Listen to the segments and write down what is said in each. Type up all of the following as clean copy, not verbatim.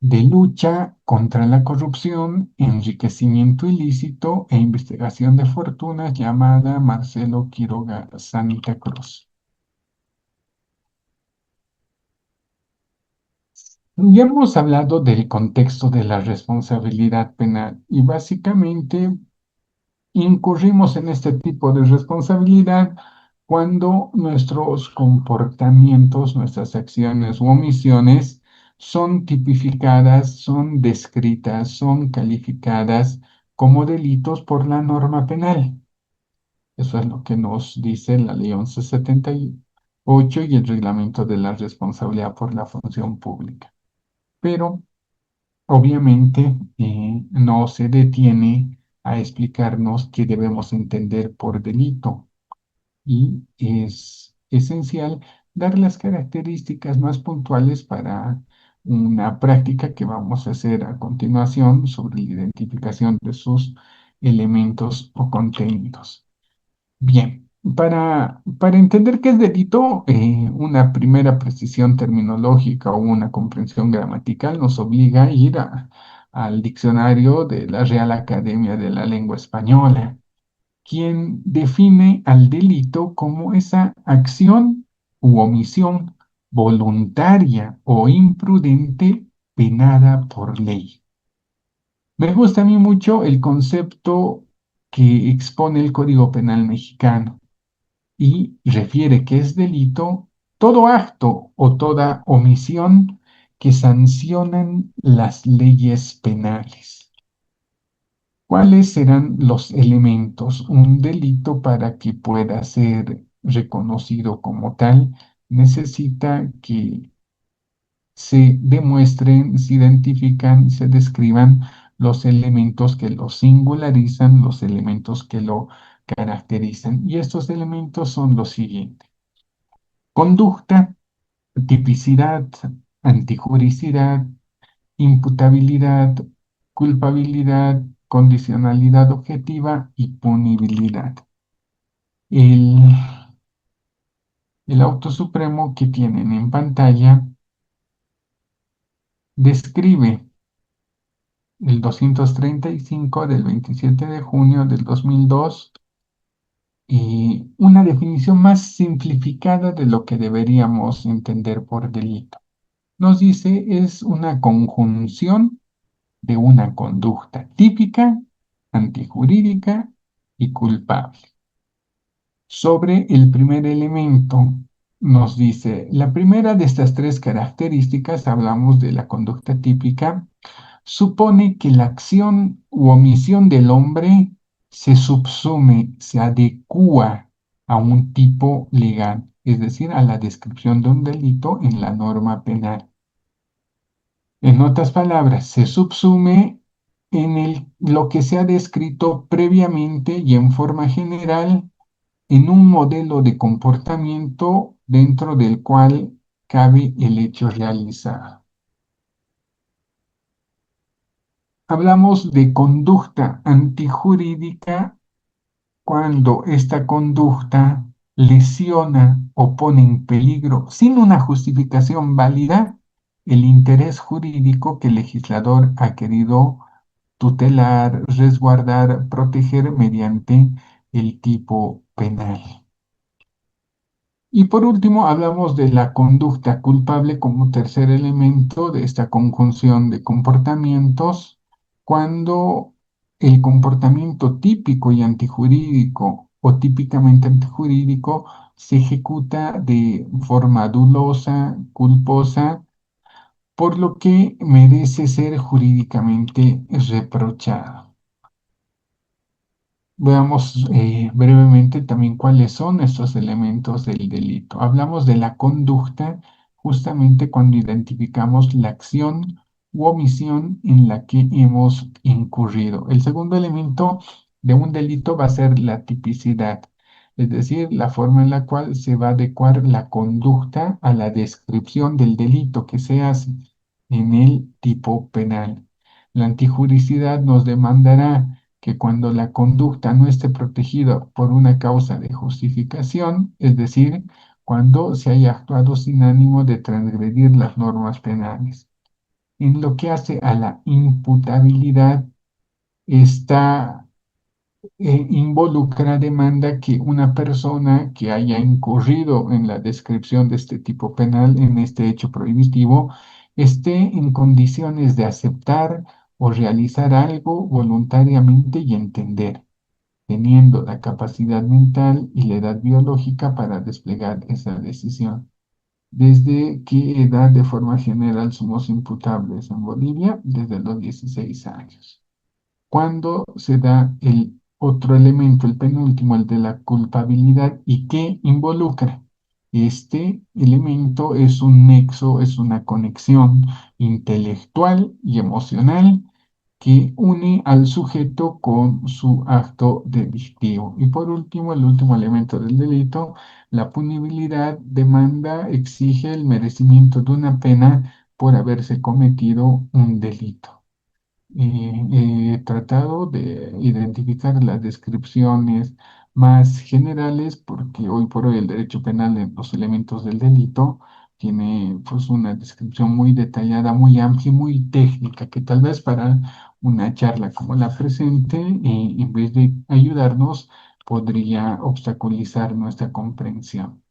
de lucha contra la corrupción, enriquecimiento ilícito e investigación de fortunas llamada Marcelo Quiroga Santa Cruz. Ya hemos hablado del contexto de la responsabilidad penal y básicamente incurrimos en este tipo de responsabilidad cuando nuestros comportamientos, nuestras acciones u omisiones son tipificadas, son descritas, son calificadas como delitos por la norma penal. Eso es lo que nos dice la Ley 1178 y el Reglamento de la Responsabilidad por la Función Pública. Pero obviamente, no se detiene a explicarnos qué debemos entender por delito y es esencial dar las características más puntuales para una práctica que vamos a hacer a continuación sobre la identificación de sus elementos o contenidos. Bien, para entender qué es delito, una primera precisión terminológica o una comprensión gramatical nos obliga a ir al diccionario de la Real Academia de la Lengua Española, quien define al delito como esa acción u omisión voluntaria o imprudente penada por ley. Me gusta a mí mucho el concepto que expone el Código Penal mexicano y refiere que es delito todo acto o toda omisión que sancionan las leyes penales. ¿Cuáles serán los elementos? Un delito para que pueda ser reconocido como tal necesita que se demuestren, se identifican, se describan los elementos que lo singularizan, los elementos que lo caracterizan. Y estos elementos son los siguientes: conducta, tipicidad, antijuricidad, imputabilidad, culpabilidad, condicionalidad objetiva y punibilidad. El, el auto supremo que tienen en pantalla describe el 235 del 27 de junio del 2002 y una definición más simplificada de lo que deberíamos entender por delito. Nos dice es una conjunción de una conducta típica, antijurídica y culpable. Sobre el primer elemento, nos dice, la primera de estas tres características, hablamos de la conducta típica, supone que la acción u omisión del hombre se subsume, se adecúa a un tipo legal, es decir, a la descripción de un delito en la norma penal. En otras palabras, se subsume en lo que se ha descrito previamente y en forma general en un modelo de comportamiento dentro del cual cabe el hecho realizado. Hablamos de conducta antijurídica cuando esta conducta lesiona o pone en peligro, sin una justificación válida, el interés jurídico que el legislador ha querido tutelar, resguardar, proteger mediante el tipo penal. Y por último, hablamos de la conducta culpable como tercer elemento de esta conjunción de comportamientos, cuando el comportamiento típico y antijurídico o típicamente antijurídico se ejecuta de forma dolosa, culposa, por lo que merece ser jurídicamente reprochado. Veamos brevemente también cuáles son estos elementos del delito. Hablamos de la conducta justamente cuando identificamos la acción u omisión en la que hemos incurrido. El segundo elemento de un delito va a ser la tipicidad, es decir, la forma en la cual se va a adecuar la conducta a la descripción del delito que se hace en el tipo penal. La antijuricidad nos demandará que cuando la conducta no esté protegida por una causa de justificación, es decir, cuando se haya actuado sin ánimo de transgredir las normas penales. En lo que hace a la imputabilidad, está involucra demanda que una persona que haya incurrido en la descripción de este tipo penal, en este hecho prohibitivo, esté en condiciones de aceptar o realizar algo voluntariamente y entender, teniendo la capacidad mental y la edad biológica para desplegar esa decisión. ¿Desde qué edad de forma general somos imputables en Bolivia? Desde los 16 años. Cuando se da el otro elemento, el penúltimo, el de la culpabilidad, y qué involucra? Este elemento es un nexo, es una conexión intelectual y emocional que une al sujeto con su acto delictivo. Y por último, el último elemento del delito, la punibilidad demanda, exige el merecimiento de una pena por haberse cometido un delito. He tratado de identificar las descripciones más generales porque hoy por hoy el derecho penal en los elementos del delito tiene pues una descripción muy detallada, muy amplia y muy técnica que tal vez para una charla como la presente, en vez de ayudarnos, podría obstaculizar nuestra comprensión.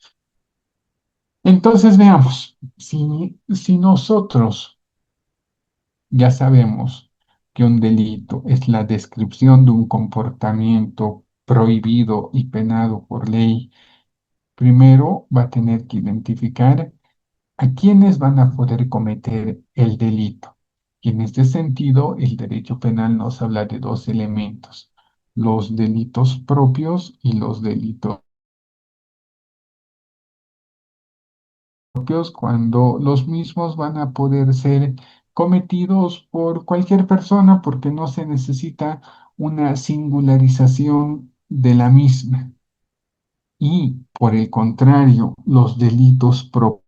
Entonces veamos, si nosotros ya sabemos que un delito es la descripción de un comportamiento prohibido y penado por ley. Primero va a tener que identificar a quiénes van a poder cometer el delito. Y en este sentido, el derecho penal nos habla de dos elementos: los delitos propios y los delitos propios, cuando los mismos van a poder ser cometidos por cualquier persona porque no se necesita una singularización de la misma. Y por el contrario, los delitos propios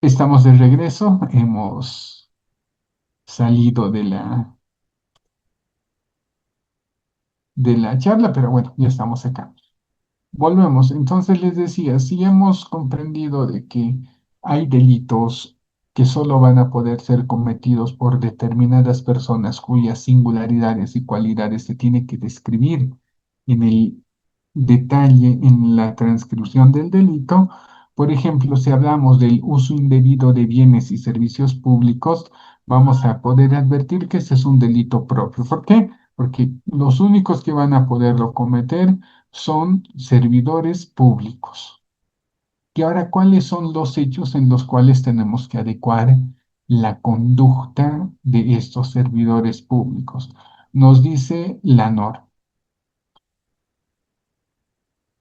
estamos de regreso, hemos salido de la charla, pero bueno, ya estamos acá. Volvemos. Entonces les decía, si hemos comprendido de que hay delitos que solo van a poder ser cometidos por determinadas personas cuyas singularidades y cualidades se tiene que describir en el detalle en la transcripción del delito. Por ejemplo, si hablamos del uso indebido de bienes y servicios públicos, vamos a poder advertir que ese es un delito propio. ¿Por qué? Porque los únicos que van a poderlo cometer son servidores públicos. Y ahora, ¿cuáles son los hechos en los cuales tenemos que adecuar la conducta de estos servidores públicos? Nos dice la norma.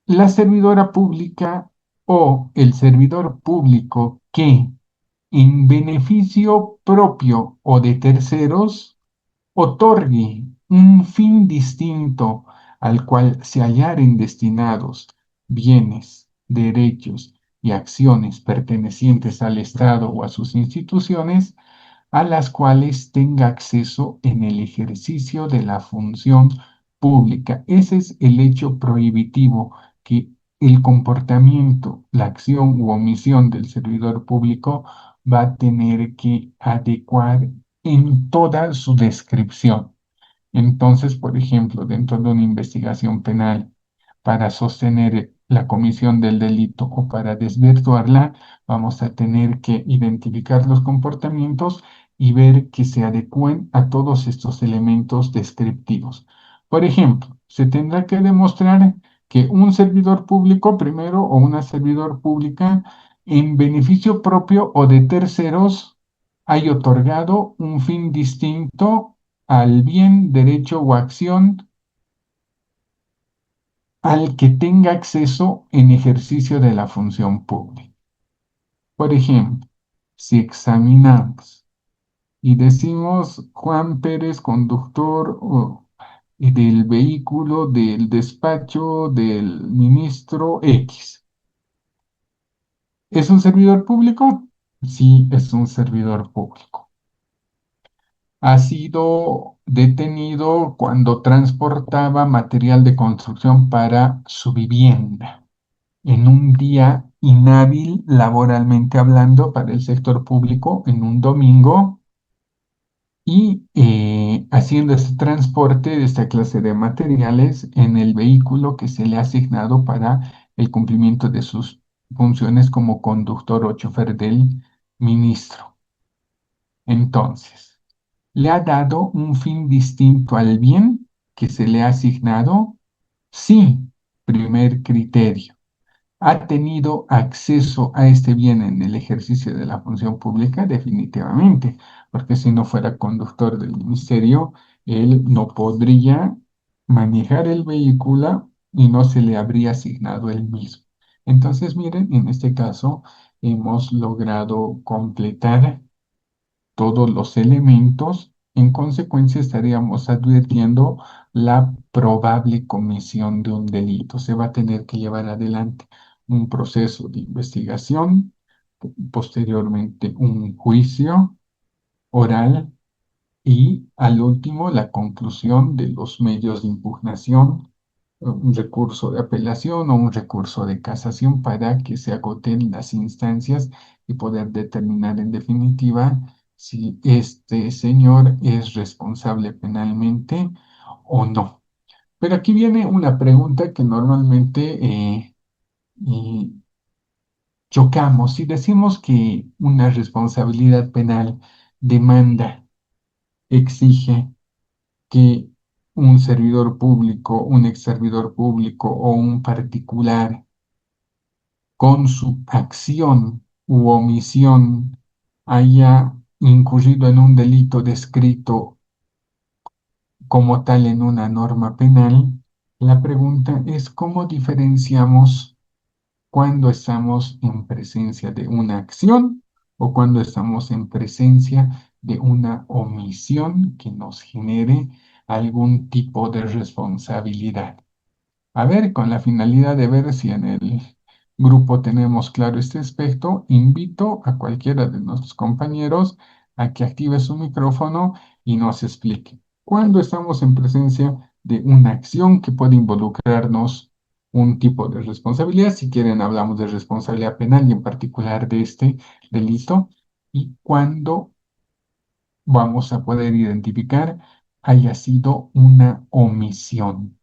La servidora pública o el servidor público que, en beneficio propio o de terceros, otorgue un fin distinto al cual se hallaren destinados bienes, derechos y acciones pertenecientes al Estado o a sus instituciones, a las cuales tenga acceso en el ejercicio de la función pública. Ese es el hecho prohibitivo, que el comportamiento, la acción u omisión del servidor público va a tener que adecuar en toda su descripción. Entonces, por ejemplo, dentro de una investigación penal, para sostener la comisión del delito o para desvirtuarla, vamos a tener que identificar los comportamientos y ver que se adecúen a todos estos elementos descriptivos. Por ejemplo, se tendrá que demostrar que un servidor público, primero, o una servidor pública, en beneficio propio o de terceros, haya otorgado un fin distinto al bien, derecho o acción al que tenga acceso en ejercicio de la función pública. Por ejemplo, si examinamos y decimos Juan Pérez, conductor y del vehículo del despacho del ministro X. ¿Es un servidor público? Sí, es un servidor público. Ha sido detenido cuando transportaba material de construcción para su vivienda en un día inhábil laboralmente hablando para el sector público, en un domingo, y haciendo este transporte de esta clase de materiales en el vehículo que se le ha asignado para el cumplimiento de sus funciones como conductor o chofer del ministro. Entonces, ¿le ha dado un fin distinto al bien que se le ha asignado? Sí, primer criterio. ¿Ha tenido acceso a este bien en el ejercicio de la función pública? Definitivamente, porque si no fuera conductor del ministerio, él no podría manejar el vehículo y no se le habría asignado el mismo. Entonces, miren, en este caso hemos logrado completar todos los elementos. En consecuencia, estaríamos advirtiendo la probable comisión de un delito. Se va a tener que llevar adelante un proceso de investigación, posteriormente un juicio oral y al último la conclusión de los medios de impugnación, un recurso de apelación o un recurso de casación para que se agoten las instancias y poder determinar en definitiva si este señor es responsable penalmente o no. Pero aquí viene una pregunta que normalmente eh, chocamos. Si decimos que una responsabilidad penal demanda, exige que un servidor público, un ex servidor público o un particular con su acción u omisión haya incurrido en un delito descrito como tal en una norma penal, la pregunta es cómo diferenciamos cuando estamos en presencia de una acción o cuando estamos en presencia de una omisión que nos genere algún tipo de responsabilidad. A ver, con la finalidad de ver si en el grupo tenemos claro este aspecto, invito a cualquiera de nuestros compañeros a que active su micrófono y nos explique. Cuando estamos en presencia de una acción que puede involucrarnos un tipo de responsabilidad, si quieren hablamos de responsabilidad penal y en particular de este delito, y cuando vamos a poder identificar haya sido una omisión.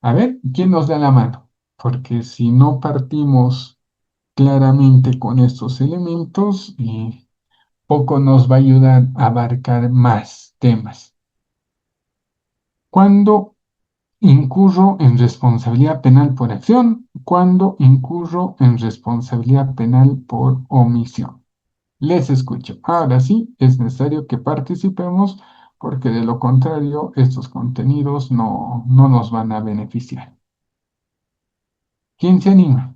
A ver, ¿quién nos da la mano? Porque si no partimos claramente con estos elementos, poco nos va a ayudar a abarcar más temas. ¿Cuándo incurro en responsabilidad penal por acción? ¿Cuándo incurro en responsabilidad penal por omisión? Les escucho. Ahora sí, es necesario que participemos porque de lo contrario, estos contenidos no nos van a beneficiar. ¿Quién se anima?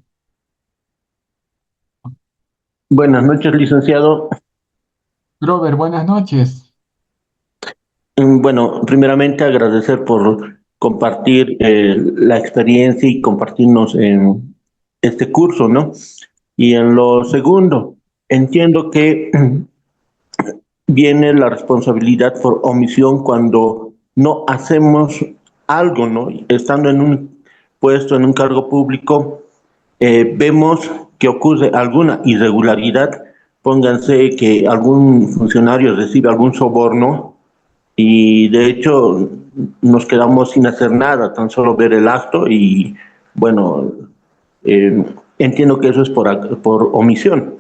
Buenas noches, licenciado. Grover, buenas noches. Bueno, primeramente agradecer por compartir la experiencia y compartirnos en este curso, ¿no? Y en lo segundo, entiendo que viene la responsabilidad por omisión cuando no hacemos algo, ¿no? Estando en un puesto, en un cargo público, vemos que ocurre alguna irregularidad, pónganse que algún funcionario recibe algún soborno y de hecho nos quedamos sin hacer nada, tan solo ver el acto y bueno, eh, entiendo que eso es por omisión.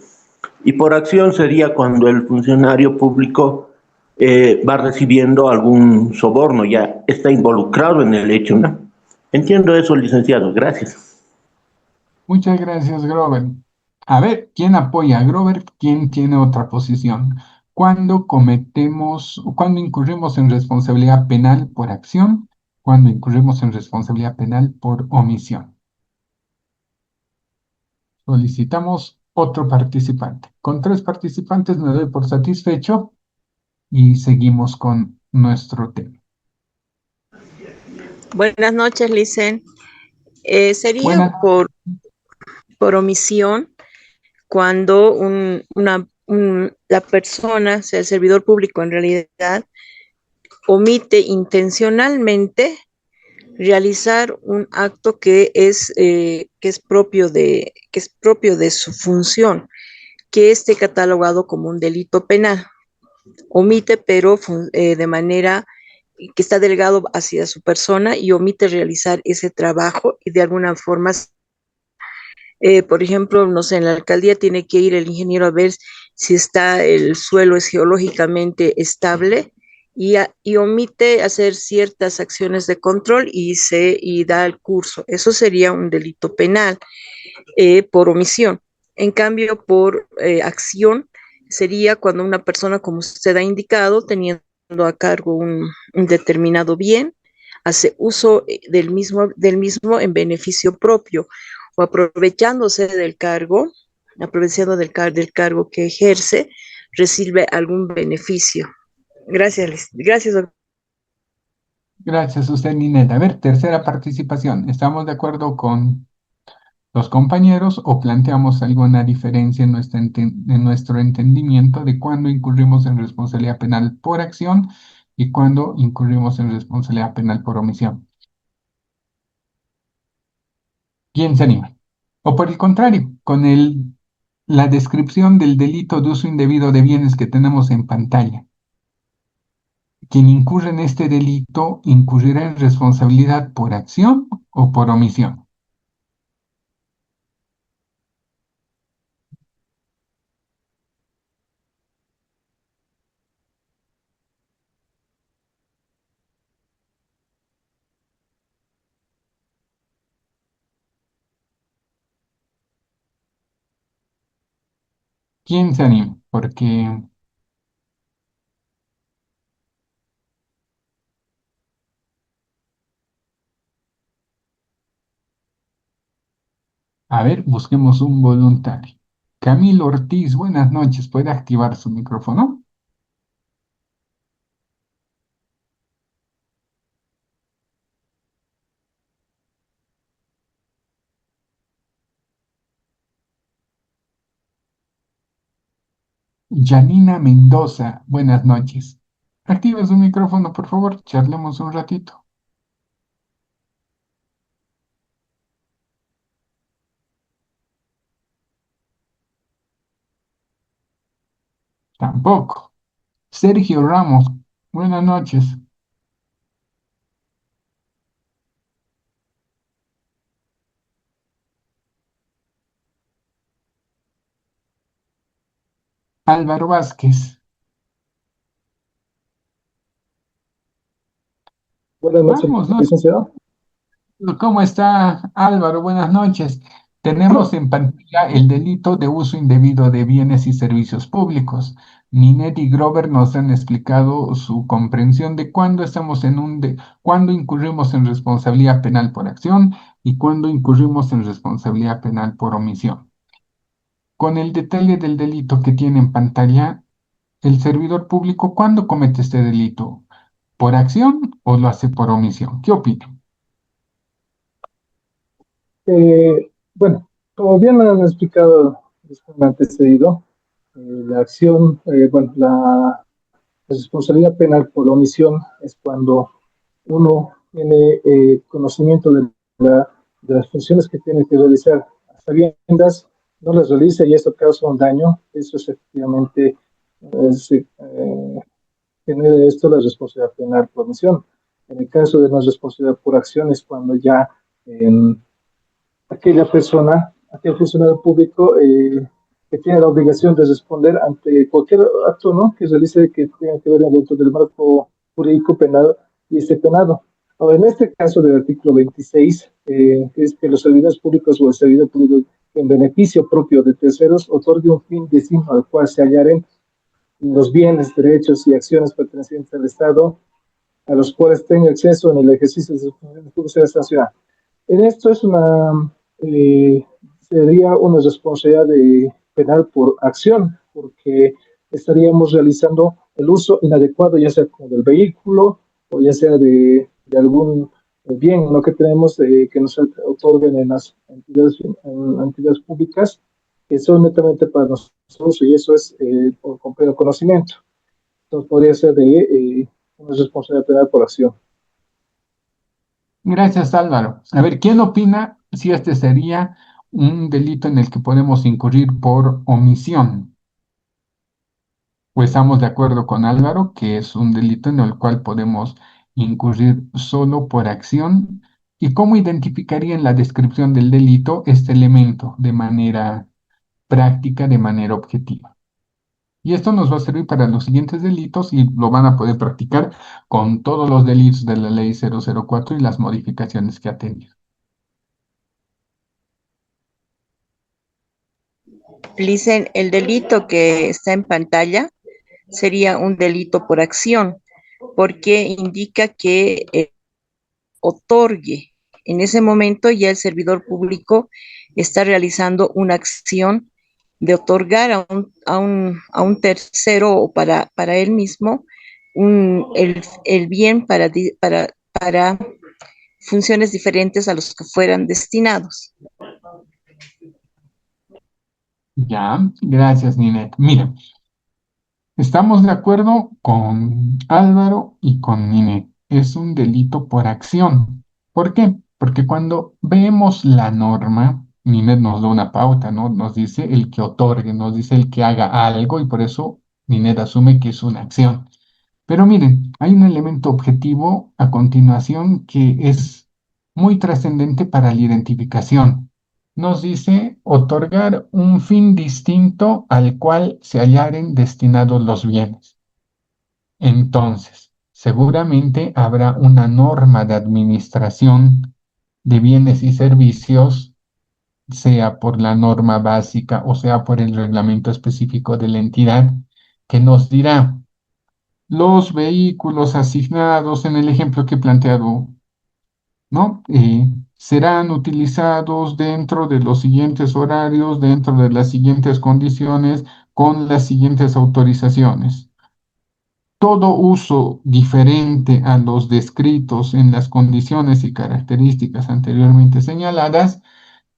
Y por acción sería cuando el funcionario público va recibiendo algún soborno, ya está involucrado en el hecho, ¿no? Entiendo eso, licenciado. Gracias. Muchas gracias, Grover. A ver, ¿quién apoya a Grover? ¿Quién tiene otra posición? Cuando incurrimos en responsabilidad penal por acción? Cuando incurrimos en responsabilidad penal por omisión? Solicitamos otro participante. Con 3 participantes me doy por satisfecho y seguimos con nuestro tema. Buenas noches, Licen. Sería Buenas. por omisión cuando la persona, sea el servidor público en realidad, omite intencionalmente realizar un acto que es propio de su función, que esté catalogado como un delito penal. Omite, pero de manera que está delegado hacia su persona y omite realizar ese trabajo y de alguna forma, por ejemplo, no sé, en la alcaldía tiene que ir el ingeniero a ver si está el suelo es geológicamente estable y omite hacer ciertas acciones de control y da el curso. Eso sería un delito penal por omisión. En cambio, por acción sería cuando una persona, como usted ha indicado, teniendo a cargo un determinado bien, hace uso del mismo en beneficio propio o aprovechando del cargo que ejerce, recibe algún beneficio. Gracias, gracias, doctor. Gracias a usted, Nineta. A ver, tercera participación. ¿Estamos de acuerdo con los compañeros o planteamos alguna diferencia en en nuestro entendimiento de cuándo incurrimos en responsabilidad penal por acción y cuándo incurrimos en responsabilidad penal por omisión? ¿Quién se anima? O por el contrario, con la descripción del delito de uso indebido de bienes que tenemos en pantalla. Quien incurre en este delito incurrirá en responsabilidad por acción o por omisión. ¿Quién se anima? Porque, a ver, busquemos un voluntario. Camilo Ortiz, buenas noches. ¿Puede activar su micrófono? Janina Mendoza, buenas noches. Activa su micrófono, por favor. Charlemos un ratito. Tampoco. Sergio Ramos, buenas noches. Álvaro Vázquez. Buenas noches, Vamos, ¿no? licenciado. ¿Cómo está Álvaro? Buenas noches. Tenemos en pantalla el delito de uso indebido de bienes y servicios públicos. Ninet y Grover nos han explicado su comprensión de cuándo estamos cuándo incurrimos en responsabilidad penal por acción y cuándo incurrimos en responsabilidad penal por omisión. Con el detalle del delito que tiene en pantalla, el servidor público, ¿cuándo comete este delito? ¿Por acción o lo hace por omisión? ¿Qué opina? Bueno, como bien me han explicado me antecedido, la acción, la responsabilidad penal por omisión es cuando uno tiene conocimiento de las funciones que tiene que realizar a sabiendas, no las realiza y esto causa un daño. Eso es efectivamente, es, genera esto la responsabilidad penal por omisión. En el caso de la responsabilidad por acción es cuando ya aquella persona, aquel funcionario público que tiene la obligación de responder ante cualquier acto, ¿no?, que realice que tenga que ver dentro del marco jurídico penal y esté penado. Ahora, en este caso del artículo 26, es que los servidores públicos o el servidor público en beneficio propio de terceros otorgue un fin destino al cual se hallaren los bienes, derechos y acciones pertenecientes al Estado a los cuales tenga acceso en el ejercicio de sus funciones públicas nacional. En esto es sería una responsabilidad penal por acción, porque estaríamos realizando el uso inadecuado, ya sea como del vehículo o ya sea de algún bien ¿no? que tenemos que nos otorguen en las entidades públicas que son netamente para nosotros y eso es por completo conocimiento. Entonces podría ser de una responsabilidad penal por acción. Gracias, Álvaro. A ver, ¿quién opina si este sería un delito en el que podemos incurrir por omisión? Pues estamos de acuerdo con Álvaro que es un delito en el cual podemos incurrir solo por acción. ¿Y cómo identificaría en la descripción del delito este elemento de manera práctica, de manera objetiva? Y esto nos va a servir para los siguientes delitos y lo van a poder practicar con todos los delitos de la ley 004 y las modificaciones que ha tenido. Dicen, el delito que está en pantalla sería un delito por acción, porque indica que otorgue. En ese momento ya el servidor público está realizando una acción de otorgar a un tercero o para él mismo el bien para funciones diferentes a los que fueran destinados. Ya, gracias, Ninet. Mira, estamos de acuerdo con Álvaro y con Ninet. Es un delito por acción. ¿Por qué? Porque cuando vemos la norma, Ninet nos da una pauta, ¿no? Nos dice el que otorgue, nos dice el que haga algo y por eso Ninet asume que es una acción. Pero miren, hay un elemento objetivo a continuación que es muy trascendente para la identificación. Nos dice otorgar un fin distinto al cual se hallaren destinados los bienes. Entonces, seguramente habrá una norma de administración de bienes y servicios, sea por la norma básica o sea por el reglamento específico de la entidad, que nos dirá los vehículos asignados en el ejemplo que he planteado, ¿no? Serán utilizados dentro de los siguientes horarios, dentro de las siguientes condiciones, con las siguientes autorizaciones. Todo uso diferente a los descritos en las condiciones y características anteriormente señaladas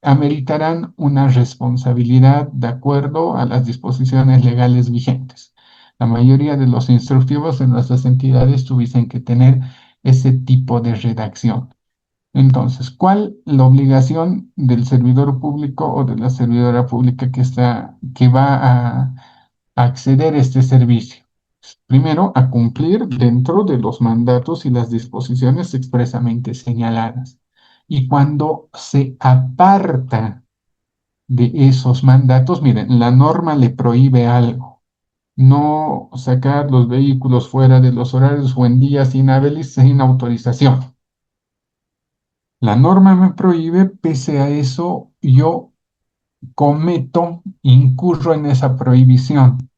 ameritarán una responsabilidad de acuerdo a las disposiciones legales vigentes. La mayoría de los instructivos en nuestras entidades tuviesen que tener ese tipo de redacción. Entonces, ¿cuál la obligación del servidor público o de la servidora pública que va a acceder a este servicio? Primero, a cumplir dentro de los mandatos y las disposiciones expresamente señaladas. Y cuando se aparta de esos mandatos, miren, la norma le prohíbe algo, no sacar los vehículos fuera de los horarios o en días inhábiles sin autorización. La norma me prohíbe, pese a eso, yo incurro en esa prohibición.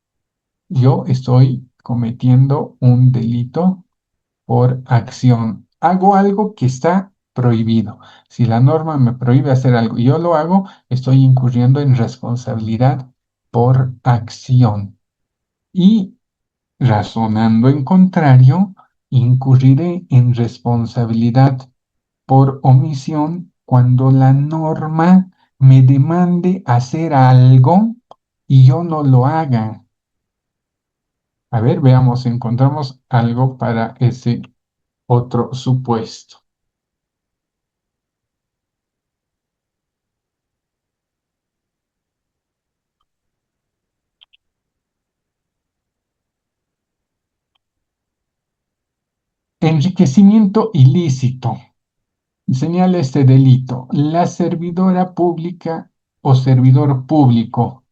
Yo estoy cometiendo un delito por acción. Hago algo que está prohibido. Si la norma me prohíbe hacer algo y yo lo hago, estoy incurriendo en responsabilidad por acción. Y razonando en contrario, incurriré en responsabilidad por omisión cuando la norma me demande hacer algo y yo no lo haga. A ver, veamos, encontramos algo para ese otro supuesto. Enriquecimiento ilícito. Señala este delito. La servidora pública o servidor público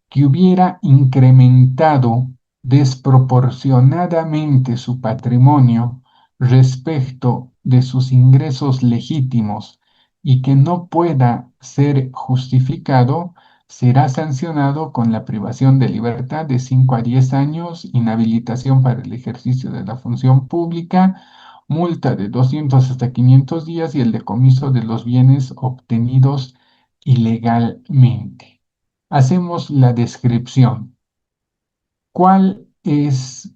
que hubiera incrementado desproporcionadamente su patrimonio respecto de sus ingresos legítimos y que no pueda ser justificado, será sancionado con la privación de libertad de 5 a 10 años, inhabilitación para el ejercicio de la función pública, multa de 200 hasta 500 días y el decomiso de los bienes obtenidos ilegalmente. hacemos la descripción. ¿Cuál es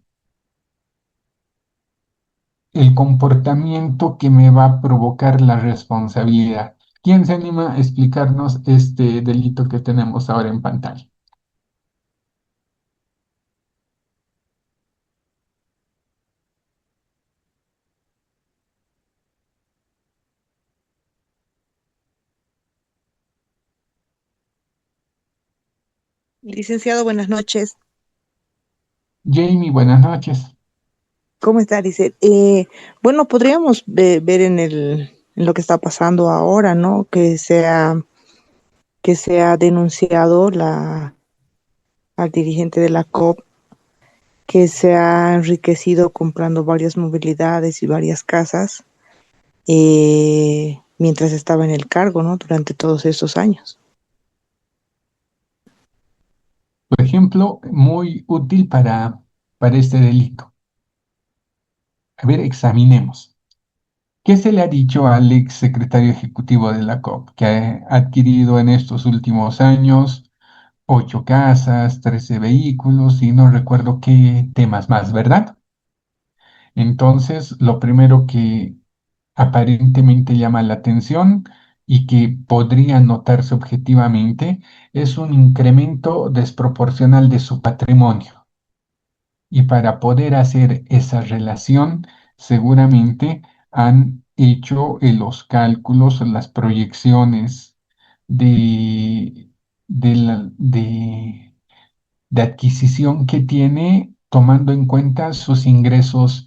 el comportamiento que me va a provocar la responsabilidad? ¿Quién se anima a explicarnos este delito que tenemos ahora en pantalla? Licenciado, buenas noches. Jamie, buenas noches. ¿Cómo está, Lisset? Bueno, podríamos ver en lo que está pasando ahora, ¿no? Que se ha denunciado al dirigente de la COP, que se ha enriquecido comprando varias movilidades y varias casas mientras estaba en el cargo, ¿no? Durante todos estos años. Por ejemplo, muy útil para este delito. A ver, examinemos. ¿Qué se le ha dicho al ex secretario ejecutivo de la COP, que ha adquirido en estos últimos años 8 casas, 13 vehículos y no recuerdo qué temas más, ¿verdad? Entonces, lo primero que aparentemente llama la atención y que podría notarse objetivamente es un incremento desproporcional de su patrimonio. Y para poder hacer esa relación, seguramente han hecho los cálculos, las proyecciones de, de adquisición que tiene tomando en cuenta sus ingresos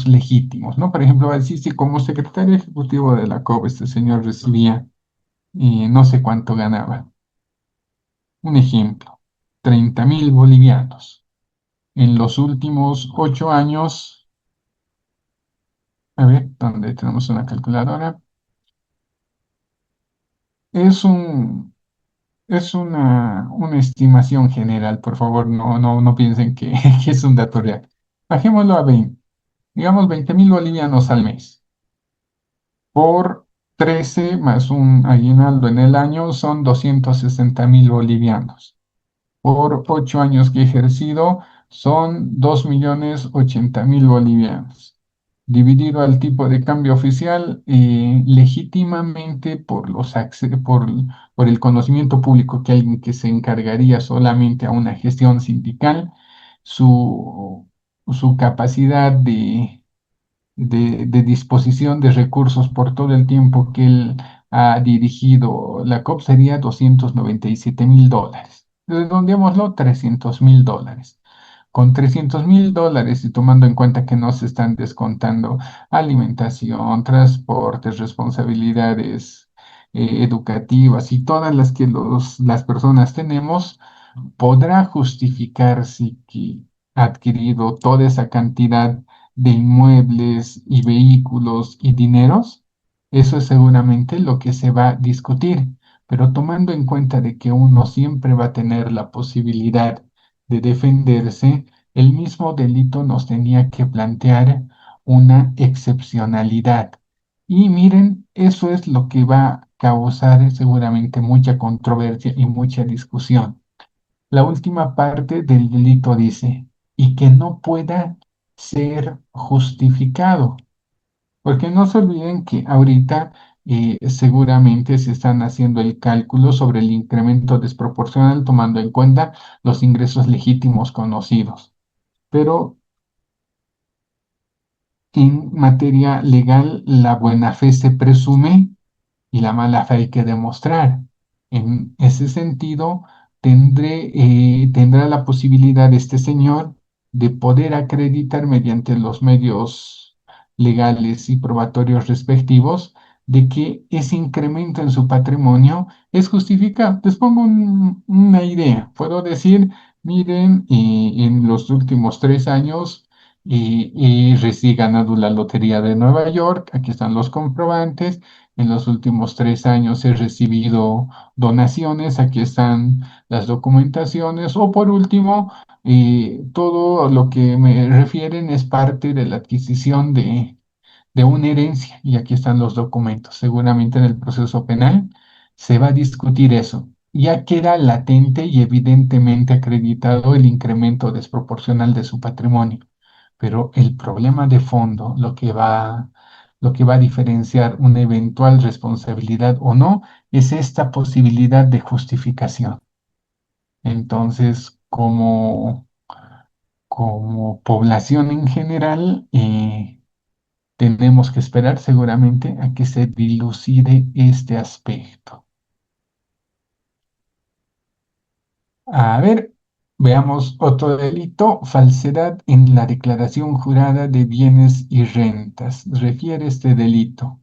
legítimos, ¿no? Por ejemplo, va a decir si como secretario ejecutivo de la COP este señor recibía no sé cuánto ganaba. Un ejemplo, 30.000 bolivianos. En los últimos 8 años, a ver, ¿dónde tenemos una calculadora? Es un, es una estimación general, por favor, no piensen que, que es un dato real. Bajémoslo a 20, digamos 20.000 bolivianos al mes. Por 13 más un aguinaldo en el año son 260.000 bolivianos. Por 8 años que he ejercido son 2.080.000 bolivianos. Dividido al tipo de cambio oficial, legítimamente por el conocimiento público que alguien que se encargaría solamente a una gestión sindical, su, su capacidad de disposición de recursos por todo el tiempo que él ha dirigido la COP sería 297.000 dólares. Redondeémoslo, 300.000 dólares. Con 300.000 dólares y tomando en cuenta que no se están descontando alimentación, transportes, responsabilidades educativas y todas las que las personas tenemos, podrá justificarse que ha adquirido toda esa cantidad de inmuebles y vehículos y dineros. Eso es seguramente lo que se va a discutir, pero tomando en cuenta de que uno siempre va a tener la posibilidad de defenderse, el mismo delito nos tenía que plantear una excepcionalidad. Y miren, eso es lo que va a causar seguramente mucha controversia y mucha discusión. La última parte del delito dice, y que no pueda ser justificado, porque no se olviden que ahorita seguramente se están haciendo el cálculo sobre el incremento desproporcional tomando en cuenta los ingresos legítimos conocidos. Pero en materia legal, la buena fe se presume y la mala fe hay que demostrar. En ese sentido, tendrá la posibilidad este señor de poder acreditar mediante los medios legales y probatorios respectivos de que ese incremento en su patrimonio es justificado. Les pongo una idea. Puedo decir, miren, en los últimos 3 años he ganado la Lotería de Nueva York, aquí están los comprobantes. En los últimos 3 años he recibido donaciones, aquí están las documentaciones. O por último, todo lo que me refieren es parte de la adquisición de una herencia y aquí están los documentos. Seguramente en el proceso penal se va a discutir eso. ya queda latente y evidentemente acreditado el incremento desproporcional de su patrimonio. Pero el problema de fondo, lo que va a diferenciar una eventual responsabilidad o no, es esta posibilidad de justificación. Entonces, como población en general, tenemos que esperar seguramente a que se dilucide este aspecto. A ver, veamos otro delito, falsedad en la declaración jurada de bienes y rentas. Refiere este delito.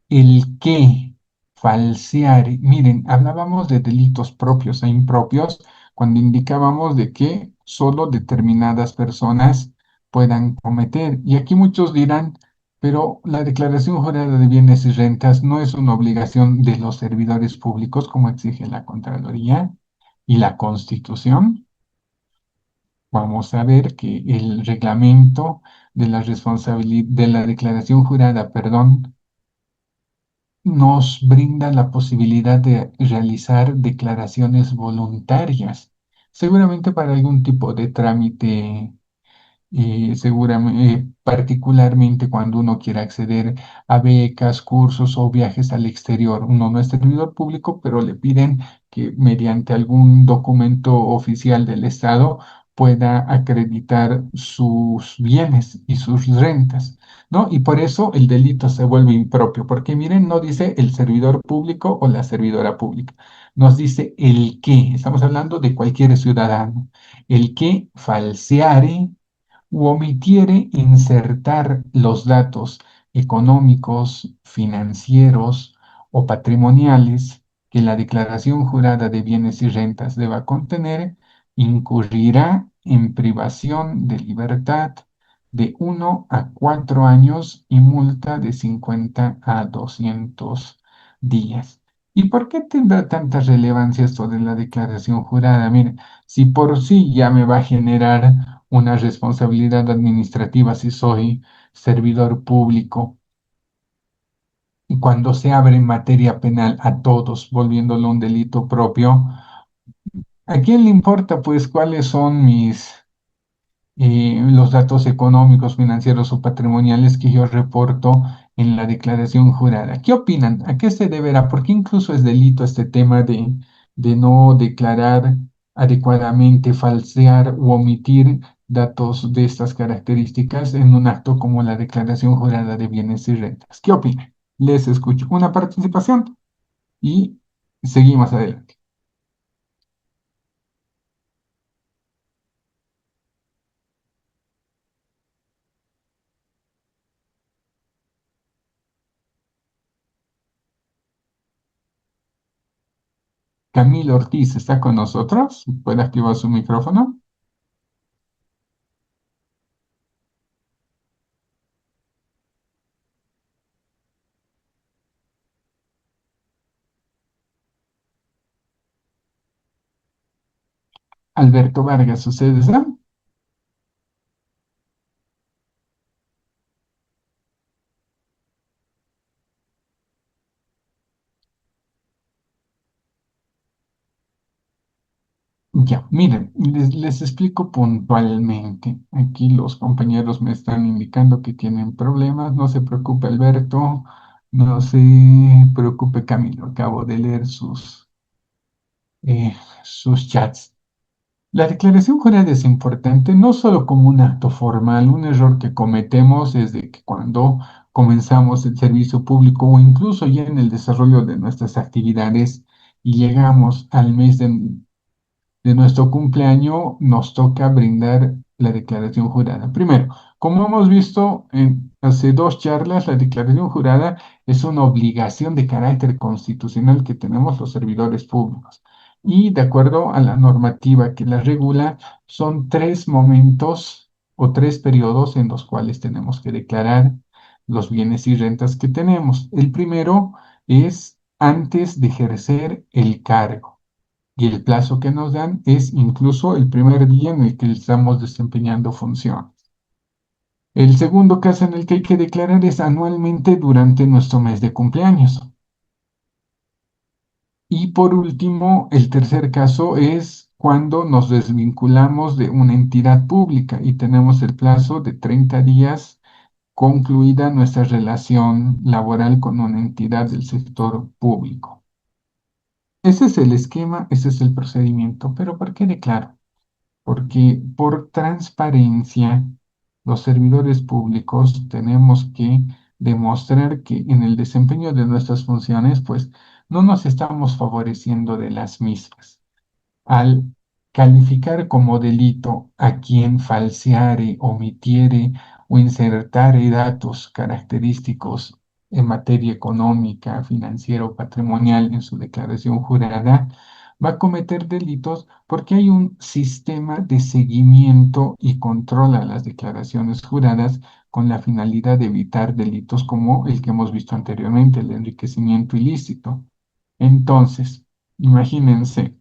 El que falsear, miren, hablábamos de delitos propios e impropios cuando indicábamos de que solo determinadas personas puedan cometer. Y aquí muchos dirán, pero la declaración jurada de bienes y rentas no es una obligación de los servidores públicos como exige la Contraloría y la Constitución. Vamos a ver que el reglamento de la responsabilidad de la declaración jurada, perdón, nos brinda la posibilidad de realizar declaraciones voluntarias, seguramente para algún tipo de trámite seguramente, particularmente cuando uno quiera acceder a becas, cursos o viajes al exterior. Uno no es servidor público, pero le piden que mediante algún documento oficial del Estado pueda acreditar sus bienes y sus rentas, ¿no? Y por eso el delito se vuelve impropio, porque miren, no dice el servidor público o la servidora pública, nos dice el que, estamos hablando de cualquier ciudadano, el que falseare u omitiere insertar los datos económicos, financieros o patrimoniales que la declaración jurada de bienes y rentas deba contener, incurrirá en privación de libertad de 1 a 4 años y multa de 50 a 200 días. ¿Y por qué tendrá tanta relevancia esto de la declaración jurada? Miren, si por sí ya me va a generar una responsabilidad administrativa si soy servidor público, y cuando se abre en materia penal a todos, volviéndolo un delito propio, ¿a quién le importa pues cuáles son los datos económicos, financieros o patrimoniales que yo reporto en la declaración jurada? ¿Qué opinan? ¿A qué se deberá? Porque incluso es delito este tema de no declarar adecuadamente, falsear u omitir datos de estas características en un acto como la declaración jurada de bienes y rentas? ¿Qué opinan? Les escucho. Una participación y seguimos adelante. Camilo Ortiz está con nosotros. ¿Puede activar su micrófono? Alberto Vargas, ¿ustedes están? Ya, miren, les explico puntualmente. Aquí los compañeros me están indicando que tienen problemas. No se preocupe, Alberto. No se preocupe, Camilo. Acabo de leer sus chats. La declaración jurada es importante no solo como un acto formal, un error que cometemos desde que cuando comenzamos el servicio público o incluso ya en el desarrollo de nuestras actividades y llegamos al mes de nuestro cumpleaños, nos toca brindar la declaración jurada. Primero, como hemos visto hace dos charlas, la declaración jurada es una obligación de carácter constitucional que tenemos los servidores públicos. Y de acuerdo a la normativa que la regula, son 3 momentos o 3 periodos en los cuales tenemos que declarar los bienes y rentas que tenemos. El primero es antes de ejercer el cargo. Y el plazo que nos dan es incluso el primer día en el que estamos desempeñando funciones. El segundo caso en el que hay que declarar es anualmente durante nuestro mes de cumpleaños. Y por último, el tercer caso es cuando nos desvinculamos de una entidad pública y tenemos el plazo de 30 días concluida nuestra relación laboral con una entidad del sector público. Ese es el esquema, ese es el procedimiento, pero ¿por qué declaro? Porque por transparencia, los servidores públicos tenemos que demostrar que en el desempeño de nuestras funciones, pues no nos estamos favoreciendo de las mismas al calificar como delito a quien falseare, omitiere o insertare datos característicos en materia económica, financiera o patrimonial en su declaración jurada, va a cometer delitos porque hay un sistema de seguimiento y control a las declaraciones juradas con la finalidad de evitar delitos como el que hemos visto anteriormente, el enriquecimiento ilícito. Entonces, imagínense.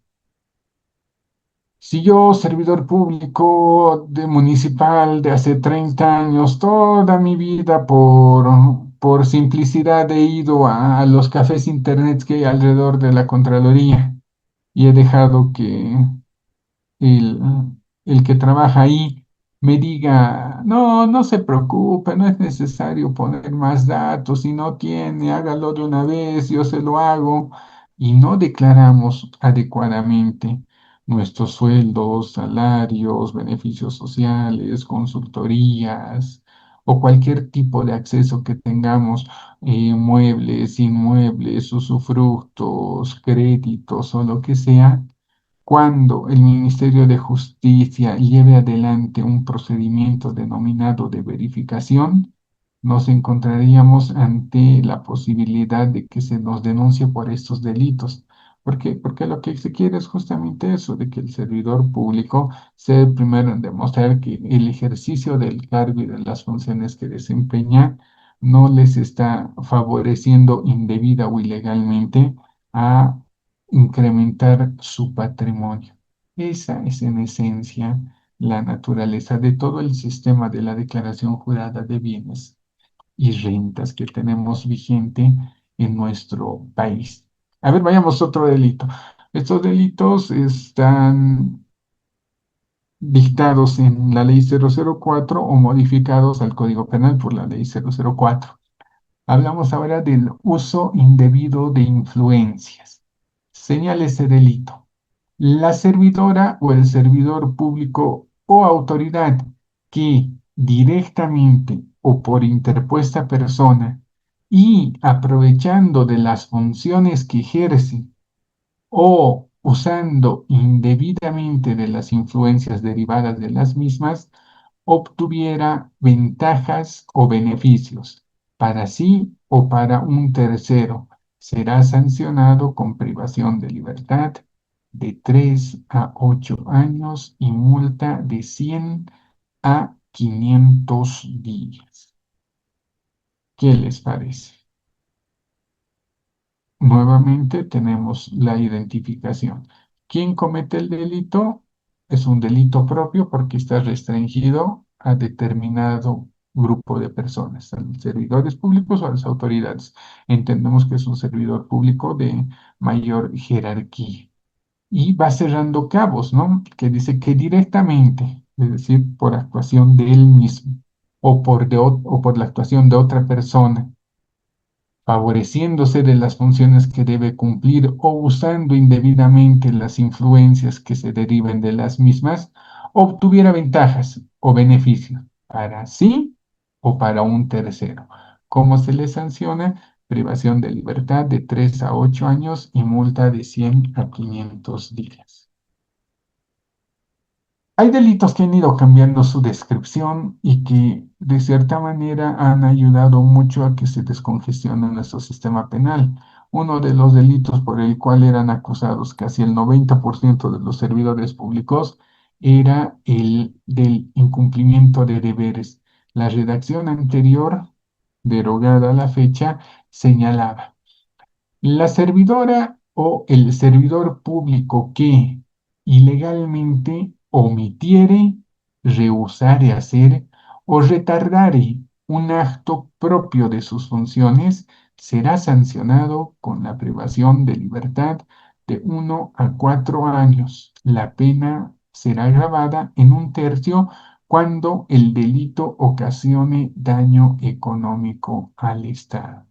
Si yo, servidor público de municipal de hace 30 años, toda mi vida por simplicidad he ido a los cafés internet que hay alrededor de la Contraloría y he dejado que el, el que trabaja ahí me diga, no, no se preocupe, no es necesario poner más datos, si no tiene, hágalo de una vez, yo se lo hago, y no declaramos adecuadamente nuestros sueldos, salarios, beneficios sociales, consultorías o cualquier tipo de acceso que tengamos, muebles, inmuebles, usufructos, créditos o lo que sea. Cuando el Ministerio de Justicia lleve adelante un procedimiento denominado de verificación, nos encontraríamos ante la posibilidad de que se nos denuncie por estos delitos. ¿Por qué? Porque lo que se quiere es justamente eso, de que el servidor público sea el primero en demostrar que el ejercicio del cargo y de las funciones que desempeña no les está favoreciendo indebida o ilegalmente a incrementar su patrimonio. Esa es en esencia la naturaleza de todo el sistema de la declaración jurada de bienes y rentas que tenemos vigente en nuestro país. A ver, vayamos a otro delito. Estos delitos están dictados en la ley 004 o modificados al Código Penal por la ley 004. Hablamos ahora del uso indebido de influencias. Señala ese delito. La servidora o el servidor público o autoridad que directamente o por interpuesta persona y aprovechando de las funciones que ejerce o usando indebidamente de las influencias derivadas de las mismas, obtuviera ventajas o beneficios para sí o para un tercero, será sancionado con privación de libertad de 3 a 8 años y multa de 100 a 500 días. ¿Qué les parece? Nuevamente tenemos la identificación. ¿Quién comete el delito? Es un delito propio porque está restringido a determinado grupo de personas, a los servidores públicos o a las autoridades. Entendemos que es un servidor público de mayor jerarquía. Y va cerrando cabos, ¿no? Que dice que directamente, es decir, por actuación de él mismo o por la actuación de otra persona favoreciéndose de las funciones que debe cumplir o usando indebidamente las influencias que se deriven de las mismas, obtuviera ventajas o beneficios para sí o para un tercero. ¿Cómo se le sanciona? Privación de libertad de 3 a 8 años y multa de 100 a 500 días. Hay delitos que han ido cambiando su descripción y que de cierta manera han ayudado mucho a que se descongestione nuestro sistema penal. Uno de los delitos por el cual eran acusados casi el 90% de los servidores públicos era el del incumplimiento de deberes. La redacción anterior, derogada a la fecha, señalaba la servidora o el servidor público que ilegalmente omitiere, rehusare hacer o retardare un acto propio de sus funciones será sancionado con la privación de libertad de 1 a 4 años. La pena será agravada en 1/3 cuando el delito ocasione daño económico al Estado.